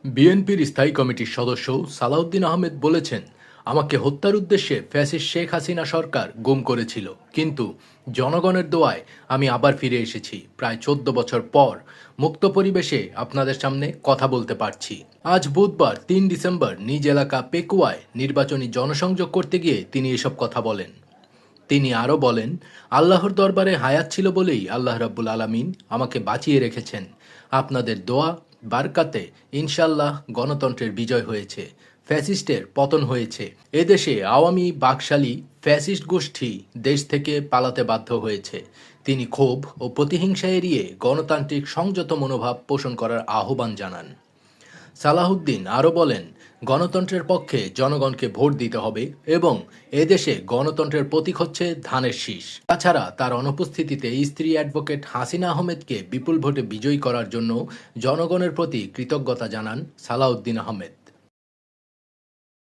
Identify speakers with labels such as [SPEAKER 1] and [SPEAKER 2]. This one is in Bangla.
[SPEAKER 1] বিএনপির স্থায়ী কমিটির সদস্য সালাউদ্দিন আহমেদ বলেছেন, আমাকে হত্যার উদ্দেশ্যে ফ্যাসিস্ট শেখ হাসিনা সরকার গুম করেছিল, কিন্তু জনগণের দোয়ায় আমি আবার ফিরে এসেছি। প্রায় 14 বছর পর মুক্ত পরিবেশে আপনাদের সামনে কথা বলতে পারছি। আজ বুধবার 3 ডিসেম্বর নিজ এলাকা পেকুয়ায় নির্বাচনী জনসংযোগ করতে গিয়ে তিনি এসব কথা বলেন। তিনি আরও বলেন, আল্লাহর দরবারে হায়াত ছিল বলেই আল্লাহ রাব্বুল আলামিন আমাকে বাঁচিয়ে রেখেছেন। আপনাদের দোয়া বারকাতে ইনশাল্লাহ গণতন্ত্রের বিজয় হয়েছে, ফ্যাসিস্টের পতন হয়েছে। এদেশে আওয়ামী বাকশালী ফ্যাসিস্ট গোষ্ঠী দেশ থেকে পালাতে বাধ্য হয়েছে। তিনি ক্ষোভ ও প্রতিহিংসা এড়িয়ে গণতান্ত্রিক সংযত মনোভাব পোষণ করার আহ্বান জানান। সালাহুদ্দিন আরও বলেন, গণতন্ত্রের পক্ষে জনগণকে ভোট দিতে হবে এবং এদেশে গণতন্ত্রের প্রতীক হচ্ছে ধানের শীষ। তাছাড়া তার অনুপস্থিতিতে স্ত্রী অ্যাডভোকেট হাসিনা আহমেদকে বিপুল ভোটে বিজয়ী করার জন্য জনগণের প্রতি কৃতজ্ঞতা জানান সালাউদ্দিন আহমেদ।